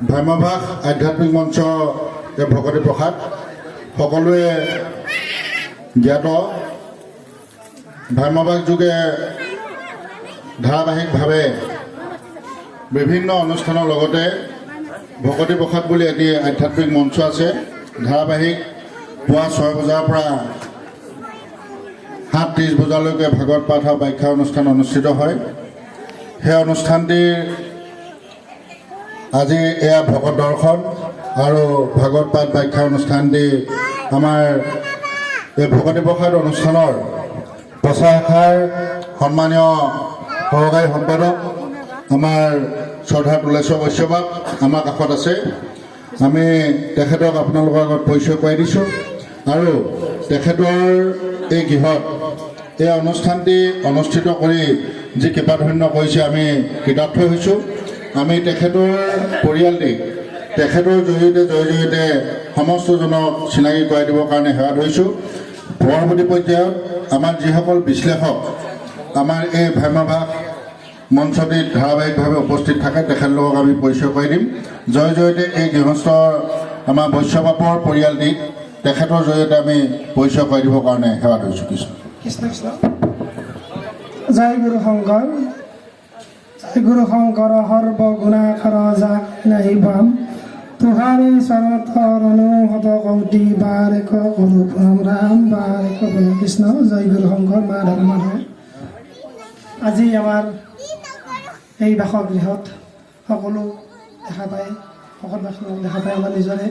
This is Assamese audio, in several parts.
ভ্ৰাম্যভাষ আধ্যাত্মিক মঞ্চ ভকতি প্ৰসাদ সকলোৱে জ্ঞাত। ভ্ৰাম্যভাষ যোগে ধাৰাবাহিকভাৱে বিভিন্ন অনুষ্ঠানৰ লগতে ভকতি প্ৰসাদ বুলি এটি আধ্যাত্মিক মঞ্চ আছে। ধাৰাবাহিক পুৱা 6 বজাৰ পৰা 7:30 বজালৈকে ভাগৱত পাঠ আৰু ব্যাখ্যা অনুষ্ঠান অনুষ্ঠিত হয়। সেই অনুষ্ঠানটিৰ আজি এয়া ভকত দৰ্শন আৰু ভাগৱত পাঠ ব্যাখ্যা অনুষ্ঠানটি আমাৰ এই ভকতি প্ৰসাদ অনুষ্ঠানৰ প্ৰচাৰ শাখাৰ সন্মানীয় সহকাৰী সম্পাদক আমাৰ শ্ৰদ্ধা তুলেশ্বৰ বৈশ্যবাব আমাৰ কাষত আছে। আমি তেখেতক আপোনালোকৰ আগত পৰিচয় কৰাই দিছোঁ আৰু তেখেতৰ এই গৃহত এই অনুষ্ঠানটি অনুষ্ঠিত কৰি যি কৃপাধন্য কৰিছে আমি কৃতাৰ্থ হৈছোঁ। আমি তেখেতৰ পৰিয়ালটিক তেখেতৰ জৰিয়তে সমস্তজনক চিনাকি কৰাই দিবৰ কাৰণে সেৱা ধৰিছোঁ। পৰৱৰ্তী পৰ্যায়ত আমাৰ যিসকল বিশ্লেষক আমাৰ এই ভ্ৰাম্যভাষ মঞ্চটিত ধাৰাবাহিকভাৱে উপস্থিত থাকে তেখেতলোকক আমি পৰিচয় কৰি দিম। জৰিয়তে এই গৃহস্থ আমাৰ বৈশ্যবাপৰ পৰিয়ালটিক তেখেতৰ জৰিয়তে আমি পৰিচয় কৰি দিবৰ কাৰণে সেৱা ধৰিছোঁ। কৃষ্ণ কৃষ্ণ জয় গুৰু শংকৰ। জয় গুৰু শংকৰ সৰ্বগুণাকৰ যাক নাহি পাম তুহাৰী চৰতৰ অনুহত কৌটি বাৰেক গুৰু ৰাম ৰাম বাৰেক কৃষ্ণ। জয় গুৰু শংকৰ মাধৱ মাধৱ। আজি আমাৰ এই বাসগৃহত সকলো দেখা পায়, সকলো বাসগৃহত দেখা পাই আমাৰ নিজৰে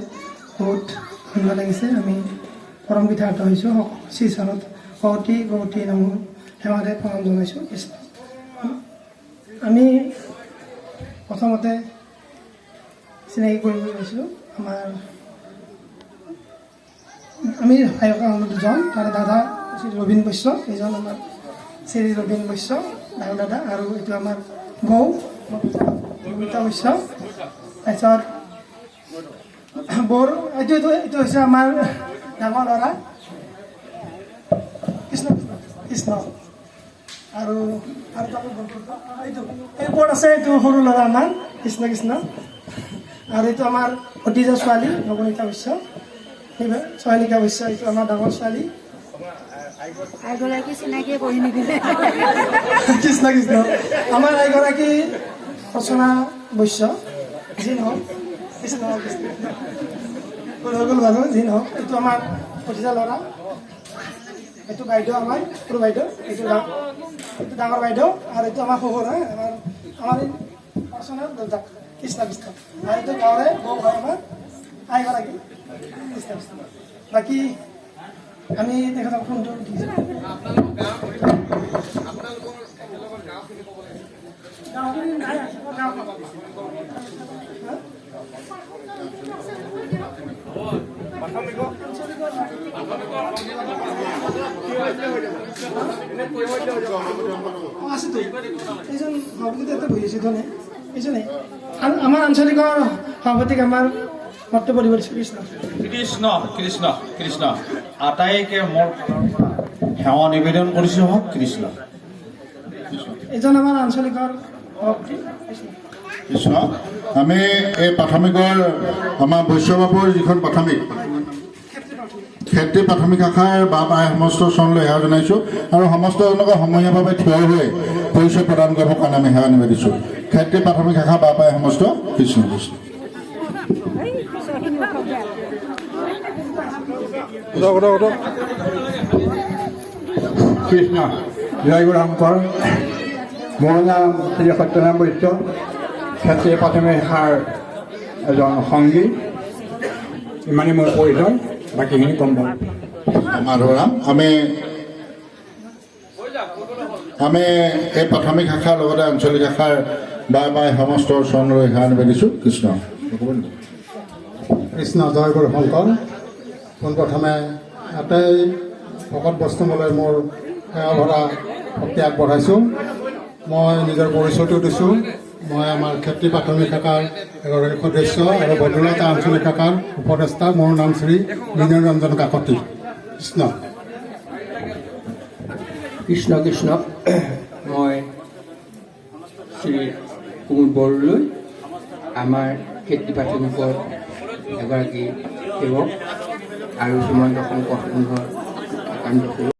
বহুত ধন্য লাগিছে। আমি পৰম কৃতাৰ্থ হৈছোঁ। শ্ৰীচৰণত কৌটি কৌটি নাম সেৱাৰে প্ৰণাম জনাইছোঁ। কৃষ্ণ। আমি প্ৰথমতে চিনাকি কৰিব লৈছোঁ আমি দুজন, তাৰে দাদা শ্ৰী ৰবীন বৈশ্য, এইজন আমাৰ শ্ৰী ৰবীন বৈশ্য ডাঙৰ দাদা, আৰু এইটো আমাৰ বৌ ববিতা বৈশ্য। তাৰপিছত বৌৰ এইটো হৈছে আমাৰ ডাঙৰ ল'ৰা কৃষ্ণ কৃষ্ণ। আৰু এইটো এই ওপৰত আছে, এইটো সৰু ল'ৰা আমাৰ কৃষ্ণ কৃষ্ণ। আৰু এইটো আমাৰ ভতিজা ছোৱালী নৱনীতা বৈশ্য, চয়নিকা বৈশ্য, এইটো আমাৰ ডাঙৰ ছোৱালী। কৃষ্ণ কৃষ্ণ। আমাৰ এগৰাকী ৰচনা বৈশ্য, যি নহওক কৃষ্ণ কৃষ্ণ হৈ গ'ল বাৰু, যি নহওক। এইটো আমাৰ ভতিজা ল'ৰা, এইটো বাইদেউ আমাৰ সৰু বাইদেউ, এইটো ডাঙৰ বাইদেউ, আৰু এইটো আমাৰ শহুৰ হয় আমাৰ ৰচনা দেউতাক। কৃষ্ণ কৃষ্ণ। আৰু এইটো গাঁৱৰে বৌ হয় আমাৰ আইগৰাকী। কৃষ্ণ কৃষ্ণ। বাকী আমি তেখেতক ফোনটো দিছোঁ। আছেতো এইজন সভাপতি এটা বহি আছে ধনে এইজনে আমাৰ আঞ্চলিকৰ সভাপতিক আমাৰ মতটো দিব দিছোঁ। কৃষ্ণ কৃষ্ণ কৃষ্ণ কৃষ্ণ। আটাইকে মোৰ সেৱা নিবেদন কৰিছোঁ হওক কৃষ্ণ। এইজন আমাৰ আঞ্চলিকৰ সভাপতি কৃষ্ণ। আমি এই প্ৰাথমিকৰ আমাৰ বৈশ্যবাপৰ যিখন প্ৰাথমিক ক্ষেত্ৰী প্ৰাথমিক শাখাৰ বাই সমস্ত চৰণলৈ সেৱা জনাইছোঁ আৰু সমস্তজনকে সমূহীয়াভাৱে থিয় হৈ পৰিচয় প্ৰদান কৰিবৰ কাৰণে আমি সেৱা নিবেদিছোঁ। ক্ষেত্ৰী প্ৰাথমিক শাখা বাই সমস্ত কৃষ্ণ কৃষ্ণ। কৃষ্ণ। জয় গুৰু শংকৰ। মোৰ নাম শ্ৰী সত্যনাৰায়ণ বৈশ্য, ক্ষেত্ৰী প্ৰাথমিক শাখাৰ এজন সংগী। ইমানেই মোৰ পৰিচয়, বাকীখিনি কম পাম। মাধৱৰাম। আমি এই প্ৰাথমিক শাখাৰ লগতে আঞ্চলিক শাখাৰ বাই সমস্ত চৰণলৈ সেৱা নিবেদিছোঁ। কৃষ্ণ কৃষ্ণ। জয় গুৰু শংকৰ। পোনপ্ৰথমে এটাই ভকত বৈষ্ণৱলৈ মোৰ সেৱা ভৰা ভক্তি আগবঢ়াইছোঁ। মই নিজৰ পৰিচয়টো দিছোঁ। মই আমাৰ ক্ষেত্ৰী প্ৰাথমিক শাখাৰ এগৰাকী সদস্য আৰু বদলতা আঞ্চলিক শাখাৰ উপদেষ্টা। মোৰ নাম শ্ৰী বিনয় ৰঞ্জন কাকতি। কৃষ্ণ কৃষ্ণ কৃষ্ণ। মই শ্ৰী কুমুদ বৰদলৈ, আমাৰ খেতি বাতিৰ ওপৰত এগৰাকী সেৱক আৰু শ্ৰীমন্ত শংকৰ সংঘৰ একান্ত সেৱক।